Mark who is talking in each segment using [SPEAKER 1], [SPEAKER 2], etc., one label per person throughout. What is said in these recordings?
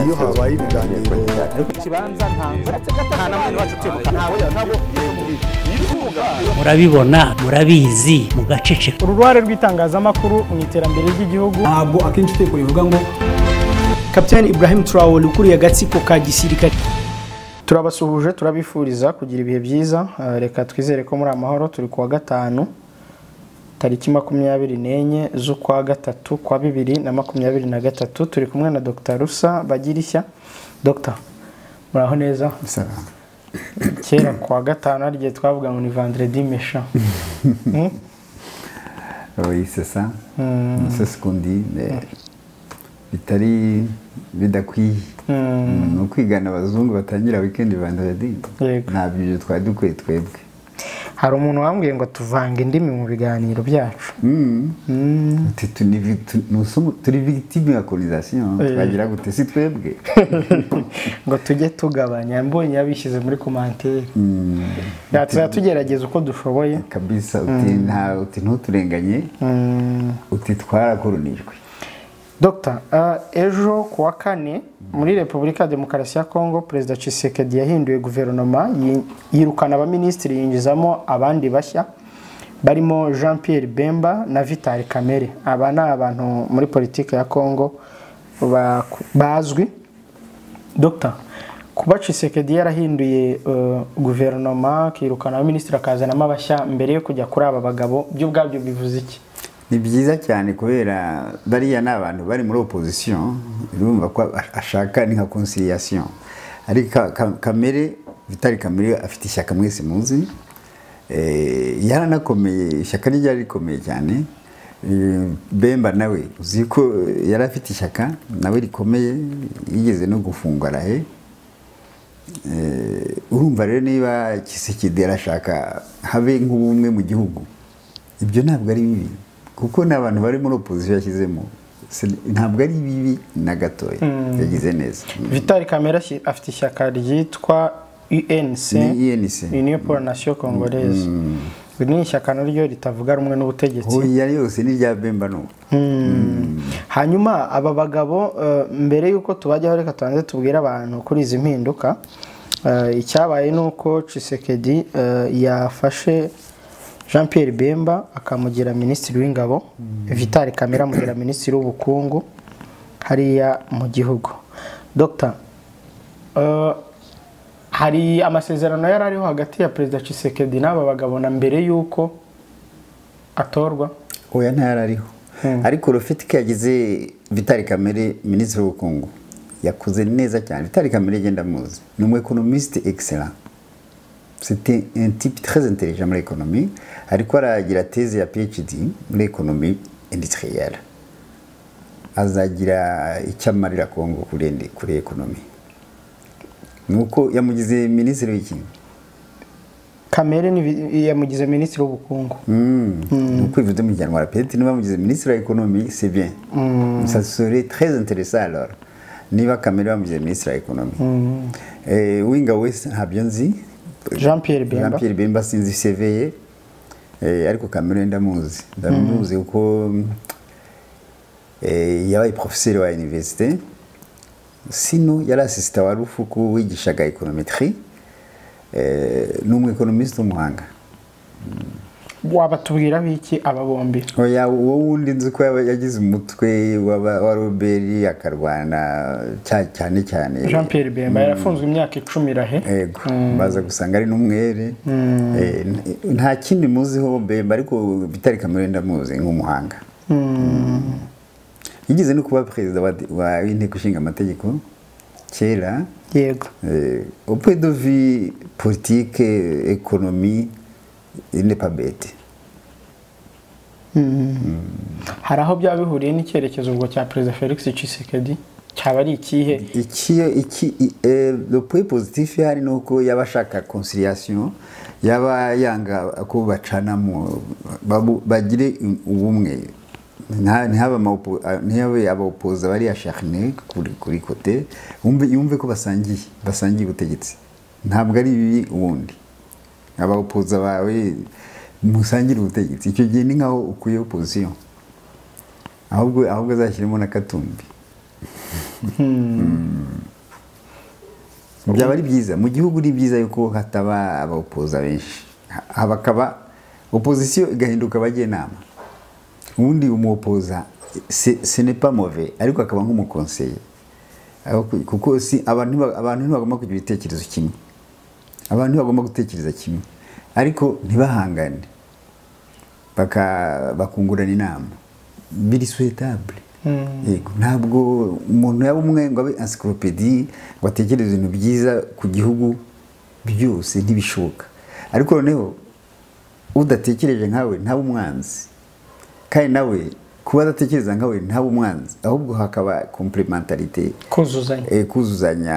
[SPEAKER 1] iyo habaye ibiganiro
[SPEAKER 2] murabibona murabizi mugaceceka.
[SPEAKER 3] Uruhare rw'itangazamakuru mu iterambere ry'igihugu
[SPEAKER 4] ntabwo akenshi iteko rivuga ngo
[SPEAKER 3] Captain Ibrahim Traoré ukuriye agatsiko ka gisirikare. Turabasuhuje turabifuriza kugira ibihe byiza. Reka twizere ko muri amahoro. Turi kuwa gatanu tariki 24 z'ukwa gatatu kwa 2023. Turi kumwe na Dr. Rusa Bagirishya. Dr. muraho neza? Kera kwa gatanu ariye twavuga ngo ni vendredi méchant.
[SPEAKER 1] Oui, c'est ça. C'est ce qu'on dit, mais bitari bidakwiye. No kwigana abazungu batangira weekend vendredi. Ntabyo twari dukwiye twebwe.
[SPEAKER 3] Hari umuntu wambwiye ngo tuvanga indimi mu biganiro byacu.
[SPEAKER 1] Turi victime ya colonisation. Twagira gute si twebwe.
[SPEAKER 3] Ngo tujye tugabanya mbonye yabishyize muri commentaire. Tugerageza uko dushoboye.
[SPEAKER 1] Kabisa uti ntuturenganye. Uti twarakolonijwe.
[SPEAKER 3] Dr. Ejo kuwa kane muri Repubulika ya Demokarasi ya Kongo Perezida Tshisekedi yahinduye guverinoma yirukana abaministiri yinjizamo abandi bashya barimo Jean-Pierre Bemba na Vital Kamerhe. Aba ni abantu muri politiki ya Kongo bazwi. Dr. kuba Tshisekedi yarahinduye guverinoma kirukana abaministiri akazanamo abashya mbere yo kujya kuri aba bagabo by'ubwabyo bivuze iki?
[SPEAKER 1] Ni byiza cyane kubera bariya n'abantu bari muri opposition urumva ko ashaka ni nka conciliation. Ariko Kamerhe Vital Kamerhe afite ishyaka mwese muzi, yaranakomeye ishyaka rye rikomeye cyane. Bemba nawe uzi ko yari afite ishyaka nawe rikomeye yigeze no gufungwa rahe. Urumva rero niba Tshisekedi arashaka habe nk'ubumwe mu gihugu, ibyo ntabwo ari bibi kuko n'abantu bari muri opposition yashyizemo ntabwo ari bibi na gatoya. Yagize neza.
[SPEAKER 3] Vital Kamerhe afite ishyaka ryitwa UNC, Union pour la Nation Congolaise. Ni ishyaka naryo ritavuga rumwe n'ubutegetsi.
[SPEAKER 1] Oya yose ni rya Bemba no.
[SPEAKER 3] Hanyuma aba bagabo mbere yuko tubajyaho reka tubanze tubwira abantu kuri izi mpinduka. Icyabaye nuko Tshisekedi yafashe Jean-Pierre Bemba akamugira minisitiri w'ingabo, Vital Kamerhe amugira minisitiri w'ubukungu hariya mu gihugu. Dr. Hari amasezerano yari ariho hagati ya Perezida Tshisekedi n'aba bagabo na mbere yuko atorwa?
[SPEAKER 1] Oya ntayari ariho. Ariko Rofitike yagize Vital Kamerhe minisitiri w'ubukungu yakuze neza cyane. Vital Kamerhe genda muzi ni umu économiste excellent. C'était un type très intelligent muri l'économie. Ariko aragira thèse ya PhD muri économie industrielle. Azagira icyamarira Kongo kuri économie. Nuko yamugize minisitiri w'iki?
[SPEAKER 3] Kamerhe ni yamugize minisitiri w'ubukungu.
[SPEAKER 1] Nuko ivuze mu Kinyarwanda peut-être niba yamugize minisitiri w'economie c'est bien. Ça serait très intéressant alors. Niba Kamerhe yamugize minisitiri w'economie. Winga wese ntabyo nzi.
[SPEAKER 3] Jean-Pierre Bemba.
[SPEAKER 1] Jean-Pierre Bemba sinzi CV ariko Kamerhe ndamuzi. Ndamuzi uko yabaye professeur wa université. Sino yari assistant wa Rufuku wigishaga econometrie. N'umu économiste w'umuhanga.
[SPEAKER 3] Wabatubwira biki aba bombi?
[SPEAKER 1] Oya wundi nzi ko yagize umutwe wa Robert akarwana cyane.
[SPEAKER 3] Jean-Pierre Bemba yarafunzwe imyaka 10 rahe.
[SPEAKER 1] Yego. Baza gusanga ari n'umwere. Nta kindi muziho Bemba ariko Vital Kamerhe ndamuzi nk'umuhanga. Yigeze no kuba perezida wa inteko ishinga amategeko kera.
[SPEAKER 3] Yego.
[SPEAKER 1] Au point de vue politique, économie, il n'est pas bête.
[SPEAKER 3] Hari aho byabihuriye n'icyerekezo ubwo cya Perezida Felix Tshisekedi cyaba ari ikihe?
[SPEAKER 1] Le point positif hari nuko yabashaka conciliation, yaba yanga ko bacanamo bagire ubumwe. Ntihabe abaopoza bari acharné kuri côté yumve ko basangiye ubutegetsi. Ntabwo ari bibi ubundi abaopoza bawe musangira ubutegetsi. Icyo gihe ni nkaho ukuye opposition ahubwo azashyiremo na Katumbi. byaba ari byiza mu gihugu, ni byiza yuko hataba abapoza benshi, habakaba opposition igahinduka abajyanama. Ubundi umupoza ce n'est pas mauvais, ariko akaba nk'umukonseiller, kuko si abantu ntibagomba kugira ibitekerezo kimwe, abantu ntibagomba gutekereza kimwe, ariko ntibahangane bakungurana inama, biri souhaitable. Yego, ntabwo umuntu yaba umwe ngo abe encyclopédie ngo atekereze ibintu byiza ku gihugu byose, ntibishoboka. Ariko noneho udatekereje nkawe ntaba umwanzi, kandi nawe kuba adatekereza nkawe ntaba umwanzi, ahubwo hakaba complementarité, kuzuzanya,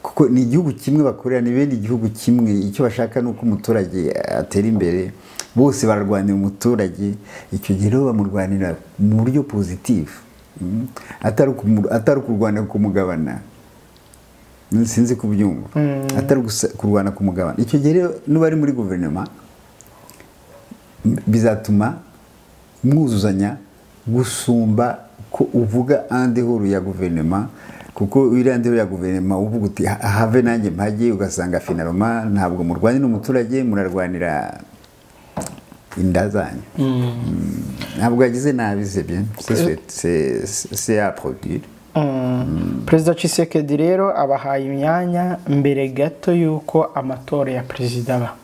[SPEAKER 1] kuko ni igihugu kimwe bakorera, ni bene igihugu kimwe, icyo bashaka nuko umuturage atera imbere, bose bararwanira umuturage. Icyo gihe rero bamurwanira mu buryo positif, atari kurwana kumugabana, sinzi kubyumva, atari kurwana kumugabana. Icyo gihe rero nuba ari muri guverinoma bizatuma mwuzuzanya gusumba ko uvuga andehoro ya guverinoma, kuko wirandehoro ya guverinoma uvuga uti have nanjye mpage, ugasanga finaloma ntabwo murwanira umuturage, murarwanira inda zanyu. Ntabwo yagize nabi, c'est bien, c'est à produire.
[SPEAKER 3] Perezida Tshisekedi rero abahaye imyanya mbere gato yuko amatora ya perezida aba.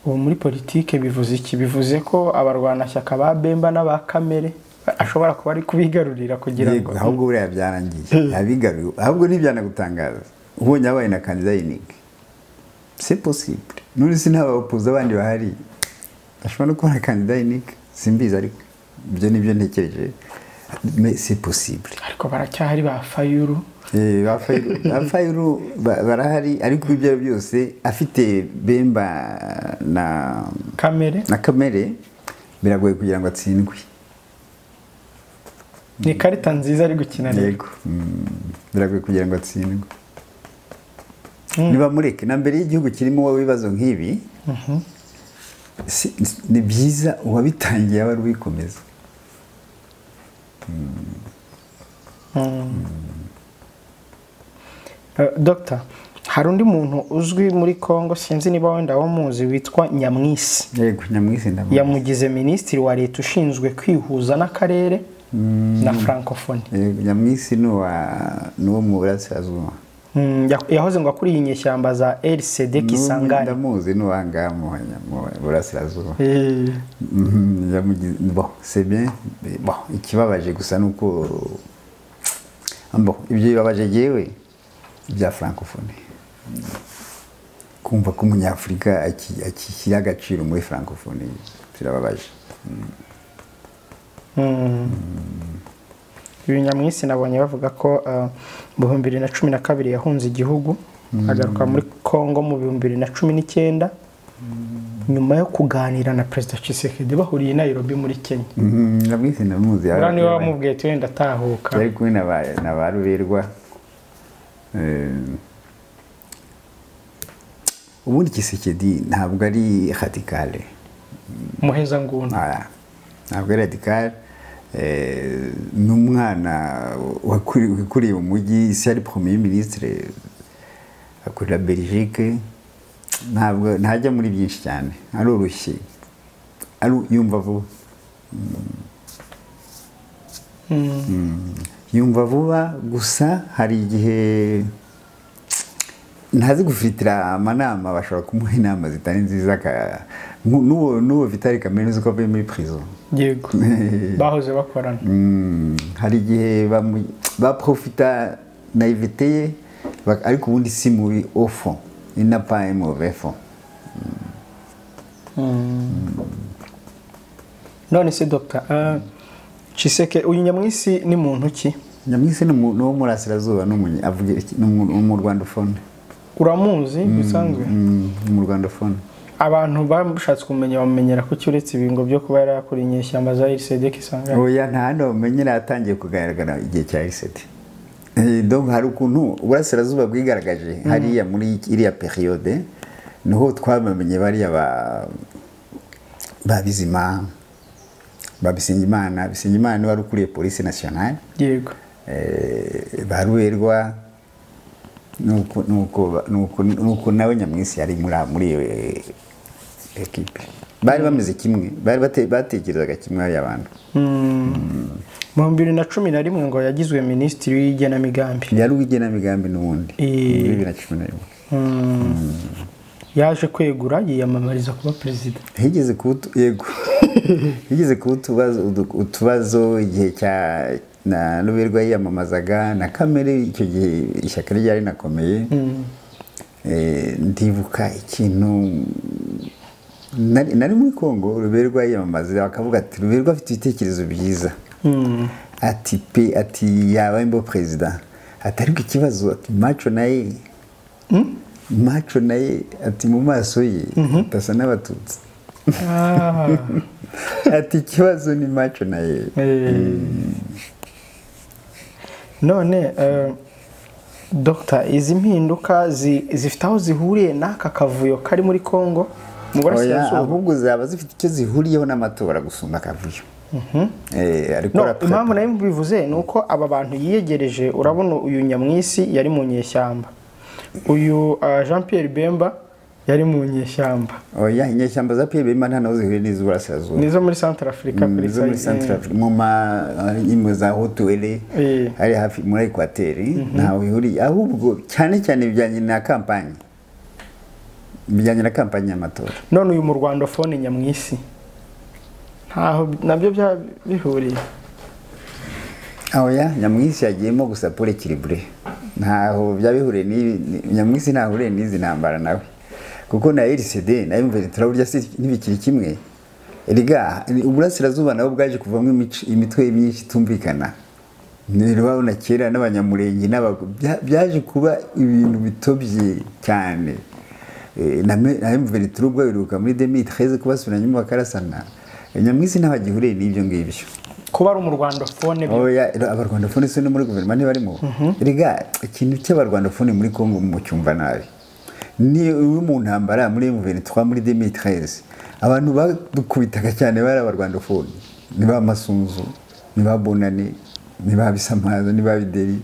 [SPEAKER 3] Ubu muri politike bivuze iki? Bivuze ko abarwanashyaka ba Bemba n'aba Kamere ashobora kuba ari kubigarurira kugira ngo
[SPEAKER 1] ahubwo buriya byarangiye abigaruye, ahubwo ntibyanagutangaza ubonye abaye na candidat unique, c'est possible. Nuri sinabapoza abandi bahari ashobora no kubona candidat unique, simbizi, ariko ibyo nibyo ntekereje, mais c'est possible.
[SPEAKER 3] Ariko baracyahari ba Fayulu,
[SPEAKER 1] ba Fayulu barahari, ariko ibyo byose afite Bemba na Kamere biragoye kugira ngo atsindwe.
[SPEAKER 3] Ni karita nziza ari gukina rero.
[SPEAKER 1] Yego, biragoye kugira ngo atsindwe. Niba mureke na mbere y'igihugu kirimo ibibazo nk'ibi, ni byiza uwabitangiye aba ari ubikomeza.
[SPEAKER 3] Dr. hari undi muntu uzwi muri Kongo, sinzi niba wenda wamuzi, witwa Nyamwisi.
[SPEAKER 1] Yego, Nyamwisi ndamuzi.
[SPEAKER 3] Yamugize minisitiri wa leta ushinzwe kwihuza n'akarere na francophonie.
[SPEAKER 1] Yego, Nyamwisi nuwo mu Burasirazuba.
[SPEAKER 3] Yahoze ngo akuriye inyeshyamba za RCD Kisangani.
[SPEAKER 1] Ndamuzi n'uwanga mu Burasirazuba. Bon, c'est bien. Bon, ikibabaje gusa nuko ibyo bibabaje yewe bya francophonie. Kumva ko umunyafurika akishyira agaciro muri francophonie birababaje. Uyu Nyamwisi nabonye bavuga ko mu 2012 yahunze igihugu agaruka muri Kongo mu 2019 nyuma yo kuganira na Perezida Tshisekedi bahuriye i Nairobi muri Kenya. Nyamwisi ndamuzi,
[SPEAKER 3] urani wamubwiye ati wenda atahuka,
[SPEAKER 1] yari kumwe na ba Ruberwa. Ubundi Tshisekedi ntabwo ari radicale,
[SPEAKER 3] muheza nguni,
[SPEAKER 1] ntabwo ari radicale. N'umwana wakuriye mu mujyi, isi ari premier ministre, akorera Belgique, ntabwo ntajya muri byinshi cyane, aroroshye, yumva vuba. Yumva vuba, gusa hari igihe ntazi gufitira amanama, bashobora kumuha inama zitari nziza. N'uwo Vitali Kamere uzi ko avuye muri prison.
[SPEAKER 3] Yego, bahoze bakorana.
[SPEAKER 1] Hari igihe baprofita naivete ye, ariko ubundi si mubi au fond, il n'a pas un mauvais fond.
[SPEAKER 3] None se Dr. Tshisekedi uyu Nyamwisi ni muntu ki?
[SPEAKER 1] Nyamwisi ni uwo muri Burasirazuba, mu Rwandaphone.
[SPEAKER 3] Uramuzi bisanzwe?
[SPEAKER 1] Mu Rwandaphone.
[SPEAKER 3] Abantu bashatse kumenya bamenyera ko cyuretse ibingo byo kuba yarakuriye inyeshyamba za RCD Kisangani.
[SPEAKER 1] Oya, nta hano bamenyera, yatangiye kugaragara igihe cya RCD. Donc hari ukuntu Burasirazuba bwigaragaje hariya muri iriya periode, niho twabamenye bariya ba Bizima, ba Bisingimana. Bisingimana wari ukuriye Police Nationale.
[SPEAKER 3] Yego.
[SPEAKER 1] baruberwa nuko nawe Nyamwisi yari muri iyo ekipe bari bameze kimwe bari batekerezaga kimwe ari abantu
[SPEAKER 3] mu 2011 ngo yagizwe minisitiri w'igenamigambi
[SPEAKER 1] yari uw'igenamigambi n'ubundi muri 2011
[SPEAKER 3] yaje kwegura yiyamamariza kuba perezida
[SPEAKER 1] higeze kuba utubazo igihe cya na Ruberwa yiyamamazaga na Kamere icyo gihe ishyaka ryari nakomeye ndibuka ikintu nari muri Kongo Ruberwa yiyamamaza bakavuga ati Ruberwa afite ibitekerezo byiza ati yaba imbo perezida atariko ikibazo ati macho naye ati mu maso ye tasa n'abatutsi ati ikibazo ni macho naye none
[SPEAKER 3] Dr. izi mpinduka zifite aho zihuriye n'aka kavuyo kari muri Kongo mu burasirazuba
[SPEAKER 1] ahubwo zaba zifite icyo zihuriyeho n'amatora gusumba akavuyo
[SPEAKER 3] impamvu nayo bivuze nuko aba bantu yiyegereje urabona uyu Nyamwisi yari mu nyeshyamba uyu Jean Pierre Bemba yari mu nyeshyamba
[SPEAKER 1] inyeshyamba za Pierre Bemba nta naho zihuriye n'iz'uburasirazuba
[SPEAKER 3] nizo muri Centrafrique
[SPEAKER 1] mu za Hotuele ari hafi muri Equateur ntaho bihuriye ahubwo cyane bijyanye na kampanye y'amatora
[SPEAKER 3] none uyu mu Rwandofone Nyamwisi ntaho nabyo bihuriye
[SPEAKER 1] Nyamwisi yagiyemo gusa pour équilibrer ntaho byabihuriye Nyamwisi ntahuriye n'izi ntambara nawe kuko na RCD na M23 burya ntibikiri kimwe erega uburasirazuba nabo bwaje kuvamo imitwe myinshi tumvikana niba na kera n'abanyamurenge byaje kuba ibintu bitobye cyane na M23 ubwo biruka muri 2013 kubasubiranyemo bakarasana Nyamwisi ntabagihuriye n'ibyo ngibyo
[SPEAKER 3] kuba ari mu Rwandofone
[SPEAKER 1] abarwandofone se no muri guverinoma ntibarimo erega ikintu cy'abarwandofone muri Kongo mu cyumva nabi ni mu ntambara muri M23 muri 2013 abantu badukubitaga cyane bari abarwandofone ni ba Masunzu ni ba Bonane ni ba Bisamaza ni ba Bideri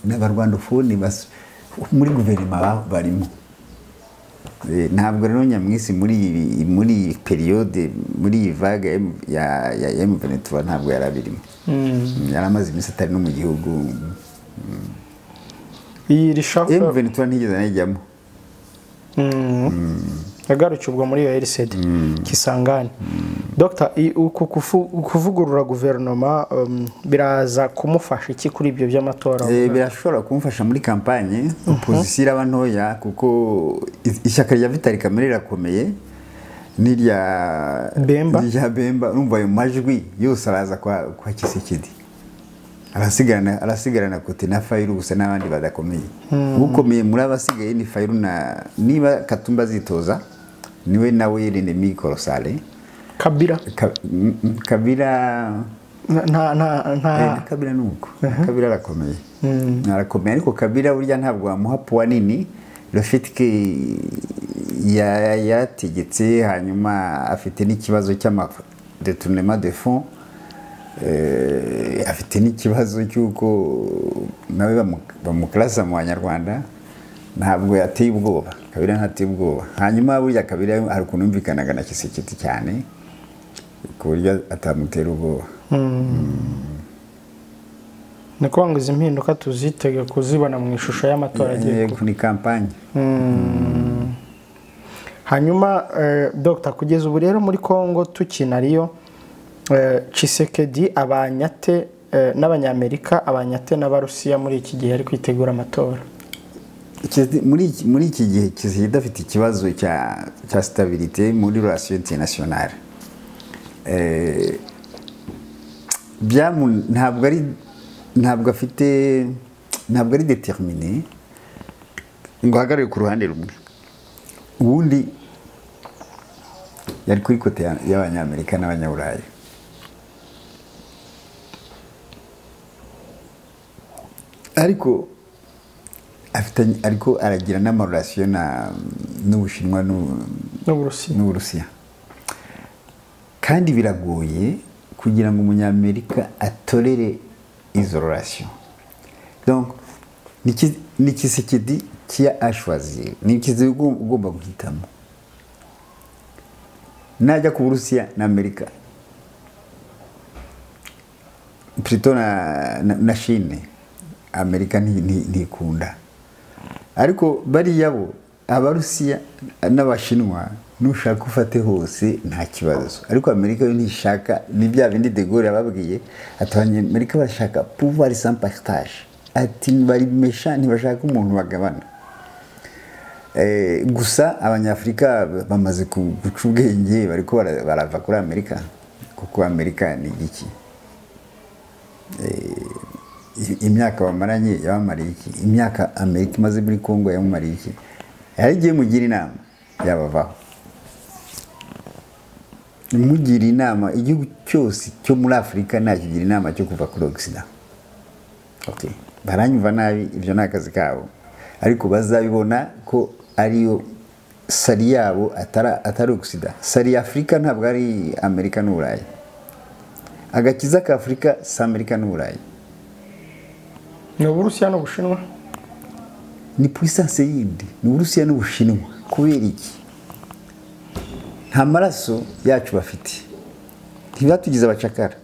[SPEAKER 1] n'abarwandofone muri guverinoma barimo ntabwo rero Nyamwisi muri periode muri vague ya M23 ntabwo yarabirimo yaramaze iminsi atari no mu gihugu M23 ntigeze najyamo
[SPEAKER 3] yagarukiye ubwo muri iyo RCD Kisangani Dr. kuvugurura guverinoma biraza kumufasha iki kuri ibyo by'amatora
[SPEAKER 1] birashobora kumufasha muri kampanye opposition iraba ntoya kuko ishyaka rya Vitali Kamere rirakomeye n'irya Bemba urumva ayo majwi yose araza kwa Kisekedi arasigarana kote na Fayulu gusa n'abandi badakomeye ukomeye muri abasigaye ni Fayulu na niba Katumba zitoza niwe nawe l'ennemi colossal
[SPEAKER 3] Kabila
[SPEAKER 1] Kabila nuko Kabila arakomeye ariko Kabila burya ntabwo amuha poa nini le fait que yategetse hanyuma afite n'ikibazo cy'ama détournement de fonds afite n'ikibazo cy'uko nawe bamuklasa mu Banyarwanda ntabwo yateye ubwoba Kabila ntateye ubwoba hanyuma burya Kabila hari ukuntu yumvikanaga na Kisekedi cyane ku buryo atamutera ubwoba
[SPEAKER 3] ni kuvuga ngo izi mpinduka tuzitege kuzibona mu ishusho y'amatora agiye
[SPEAKER 1] ni kampanye
[SPEAKER 3] hanyuma Dr. kugeza ubu rero muri Kongo tukinariyo Tshisekedi abanyate n'abanyamerika abanyate n'abarusiya muri iki gihe ari kwitegura amatora
[SPEAKER 1] muri iki gihe Tshisekedi afite ikibazo cya stabilité muri relation internationale ntabwo ari déterminé ngo ahagarare ku ruhande rumwe ubundi yari kuri kote y'abanyamerika n'abanyaburayi ariko aragira n'amarelation n'Ubushinwa n'Uburusiya kandi biragoye kugira ngo umunyamerika atorere isolation. Donc ni Tshisekedi qui a choisi, ni Tshisekedi ugomba guhitamo. Najya ku Burusiya na Amerika, plutôt na Chine, Amerika ntikunda. Ariko bariya bo Abarusiya n'Abashinwa nushaka ufate hose nta kibazo. Ariko Amerika yo ntishaka, ni bya bindi de Gaulle yababwiye ati Amerika bashaka pouvoir sans partage. Ati bari méchant, ntibashaka umuntu bagabana. Gusa abanyafrika bamaze guca ubwenge bariko barava kuri Amerika, kuko Amerika ni iki imyaka bamaranye yabamariye iki, imyaka Amerika imaze muri Kongo yamumariye iki, yarigiye mugira inama yabavaho. Mugira inama igihugu cyose cyo muri Afrika nakigira inama cyo kuva kuri Occident. Okay, baranyumva nabi, ibyo nakazi kabo, ariko bazabibona ko ariyo sari yabo atari Occident. Sari ya Afrika ntabwo ari Amerika n'Uburayi. Agakiza ka Afrika si Amerika n'Uburayi,
[SPEAKER 3] ni Uburusiya n'Ubushinwa.
[SPEAKER 1] Ni puissance yindi, ni Uburusiya n'Ubushinwa. Kubera iki? Nta maraso yacu bafite, ntibatugize abacakara,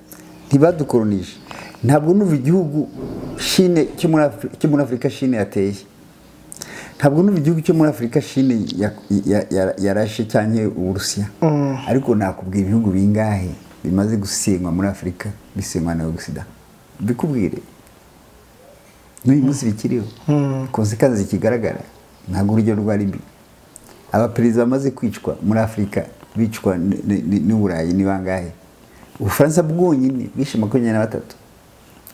[SPEAKER 1] ntibadukolonije. Ntabwo nuva igihugu Chine cyo muri Afrika Chine yateye, ntabwo nuva igihugu cyo muri Afrika Chine yarashe cyane Uburusiya. Ariko nakubwira ibihugu bingahe bimaze gusenywa muri Afrika bisenywa na Occident, bikubwire n'uyu munsi bikiriho. Konsekansi zikigaragara, ntabwo urugero rwa Libya. Abaperezida bamaze kwicwa muri Afrika bicwa n'Uburayi ni bangahe? Ubufaransa bwonyine bishe 23,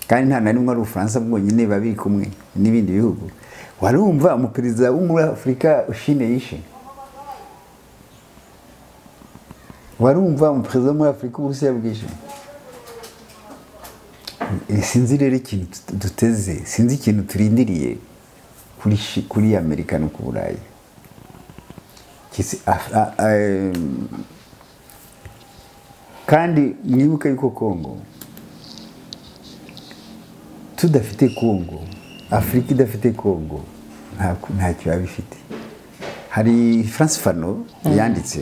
[SPEAKER 1] kandi nta nari ari Ubufaransa bwonyine babiri kumwe n'ibindi bihugu. Warumva umuperezida wo muri Afrika Chine yishe? Warumva umuperezida muri Afrika Uburusiya bwishe? Sinzi rero ikintu duteze, sinzi ikintu turindiriye kuri Amerika no ku Burayi. Kandi mwibuka yuko Kongo tudafite Kongo, Afrika idafite Kongo ntacyo yabifite. Hari France Fano yanditse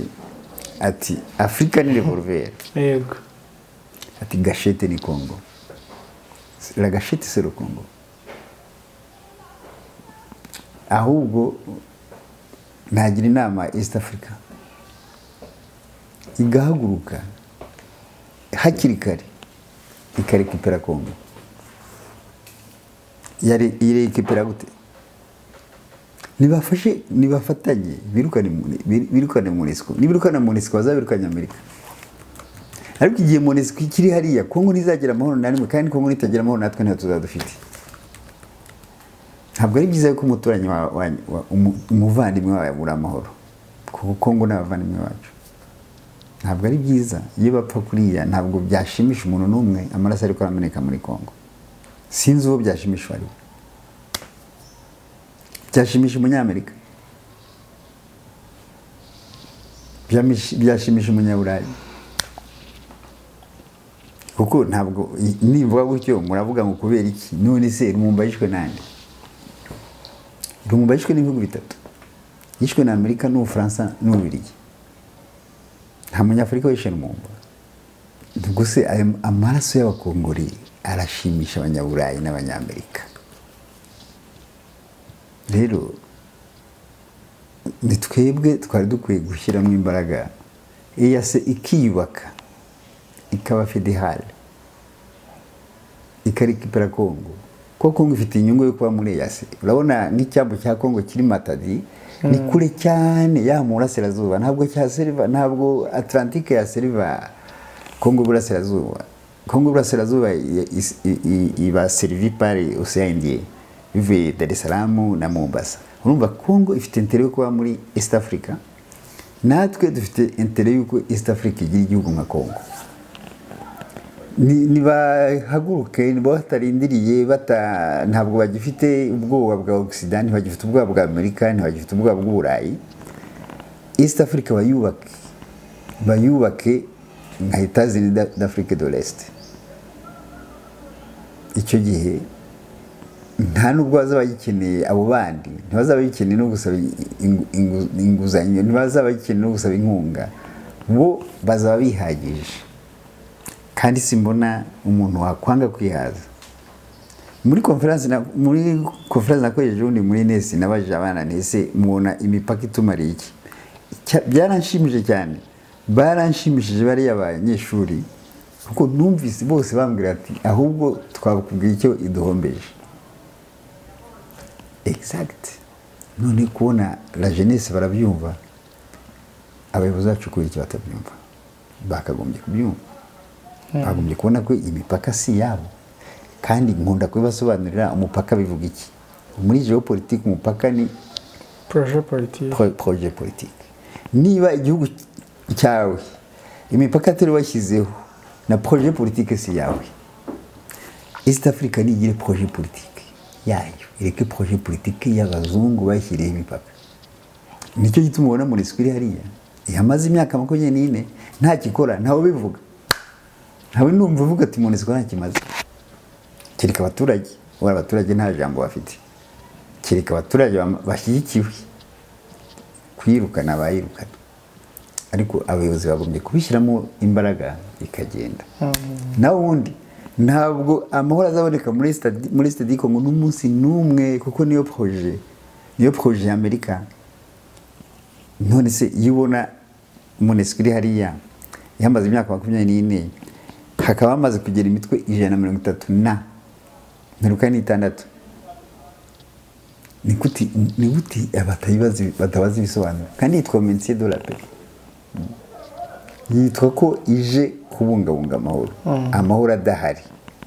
[SPEAKER 1] ati Afrika ni revolver,
[SPEAKER 3] Yego,
[SPEAKER 1] ati gâchette ni Congo. La gâchette c'est le Congo. Ahubwo nagira inama East Africa igahaguruka hakiri kare ikarekipera Congo. Irekipera gute? Nibafashe, nibafatanye, birukane MONUSCO. Nibirukana MONUSCO bazabirukanya Amerika. Ariko igihe MONUSCO ikiri hariya, Kongo ntizagira amahoro na rimwe, kandi Kongo nitagira amahoro natwe nta tuzadufite. Ntabwo ari byiza yuko umuturanyi umuvandimwe wawe abura amahoro, kuko Kongo n'abavandimwe bacu. Ntabwo ari byiza iyo bapfa kuriya, ntabwo byashimisha umuntu n'umwe amaraso ariko arameneka muri Kongo. Sinzi uwo byashimisha ari. Byashimisha umunyamerika, byashimisha umunyaburayi, kuko ntabwo nimvuga gutyo muravuga ngo kubera iki? None se Lumumba yishwe nande? Lumumba yishwe n'ibihugu bitatu, yishwe na Amerika n'Ubufaransa n'Ububiligi. Nta munyafurika wishe Lumumba. Ubwo se amaraso y'Abakongore arashimisha abanyaburayi n'abanyamerika. Rero ni twebwe twari dukwiye gushyiramo imbaraga, EAC ikiyubaka ikaba federale ikarikipera Kongo, kuko Kongo ifite inyungu yo kuba muri EAC. Urabona n'icyambu cya Kongo kiri Matadi, ni kure cyane ya mu burasirazuba, ntabwo cya Seriva, ntabwo Atlantique ya Seriva Kongo burasirazuba. Kongo burasirazuba iba servi par Océan Indien bivuye Dar es Salaam na Mombasa. Urumva Kongo ifite intérêt yo kuba muri East Africa, natwe dufite intérêt yuko East Africa igira igihugu nka Kongo. Nibahaguruke, batarindiriye, ntabwo bagifite ubwoba bwa Occident, ntibagifite ubwoba bwa Amerika, ntibagifite ubwoba bw'Uburayi. East Africa bayubake nka États-Unis d'Afrique de l'Est. icyo gihe nta nubwo bazaba bagikeneye abo bandi, ntibazaba bagikeneye no gusaba inguzanyo, ntibazaba bagikeneye no gusaba inkunga, bo bazaba bihagije. Kandi simbona umuntu wakwanga kwihaza. Muri conference nakoresheje ubundi muri Nesi, nabajije abana nese mubona imipaka itumariye iki? Byaranshimije cyane, baranshimishije bari abanyeshuri, kuko numvise bose bambwira ati ahubwo twabakubwira icyo iduhombeje. Exact. None kubona la jeunesse barabyumva, abayobozi bacu kuri icyo batabyumva, bakagombye kubyumva. Bagombye kubona ko imipaka si yabo, kandi nkunda kubibasobanurira umupaka bivuga iki. Muri geopolitique umupaka ni projet politique. Niba igihugu cyawe imipaka atari washyizeho na projet politique si yawe, East Africa nigire projet politique yayo, ireke projet politique y'abazungu bashyiriye imipaka. Nicyo gituma ubona MONUSCO iri hariya yamaze imyaka 24 nta kikora, ntawe bivuga, ntawe numva uvuga ati MONUSCO nta kimaze. Kereka abaturage, abaturage nta jambo bafite, kereka abaturage bashyigikiwe kwirukana bayirukana, ariko abayobozi bagombye kubishyiramo imbaraga bikagenda. Naho ubundi ntabwo amahoro azaboneka muri Stade Congo n'umunsi n'umwe, kuko niyo projet ya Amerika. None se yibona MONUSCO iri hariya yamaze imyaka 24, hakaba hamaze kugera imitwe 130 na mperuka n'itandatu. Ni guti batabazi ibisobanuro, kandi yitwa Mensier de la Paix. Yitwa ko ije kubungabunga amahoro. Amahoro adahari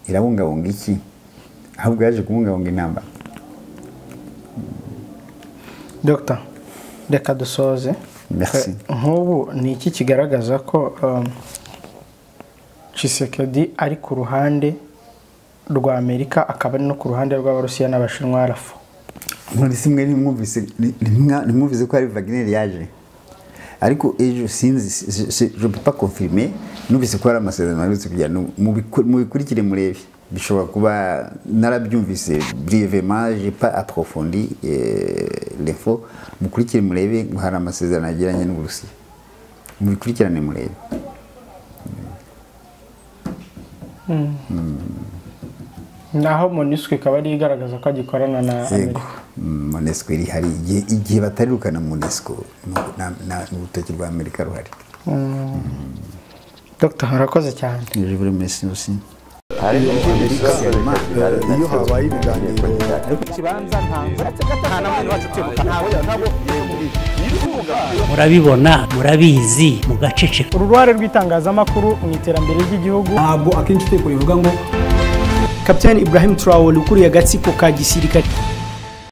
[SPEAKER 1] irabungabunga iki? Ahubwo yaje kubungabunga intambara.
[SPEAKER 3] Dr. Reka dusoze.
[SPEAKER 1] Merci.
[SPEAKER 3] Nk'ubu ni iki kigaragaza ko Tshisekedi ari ku ruhande rwa Amerika, akaba no ku ruhande rw'Abarusiya n'Abashinwa arafu?
[SPEAKER 1] None simwe nimwumvise ko ari Wagner yaje, ariko ejo sinzi, je peux pas confirmer, numvise ko ari amasezerano arutse kugira mu bikurikire murebe. Bishobora kuba narabyumvise brièvement, j'ai pas approfondi l'info. Mukurikire murebe hari amasezerano agiranye n'Uburusiya, mu bikurikirane murebe.
[SPEAKER 3] Naho MONUSCO ikaba ari igaragaza ko agikorana na Amerika.
[SPEAKER 1] MONUSCO iri hari igihe batarirukana MONUSCO n'ubutoki rwa Amerika ruhari.
[SPEAKER 3] Dr. harakoze cyane.
[SPEAKER 1] Je vous remercie aussi.
[SPEAKER 5] iyo habaye ibiganiro
[SPEAKER 2] murabibona, murabizi, mugaceceka.
[SPEAKER 3] Uruhare rw'itangazamakuru mu iterambere ry'igihugu.
[SPEAKER 4] ntabwo akenshi iteko rivuga ngo
[SPEAKER 3] Kapiteni Ibrahim Traoré ukuriye agatsiko ka gisirikare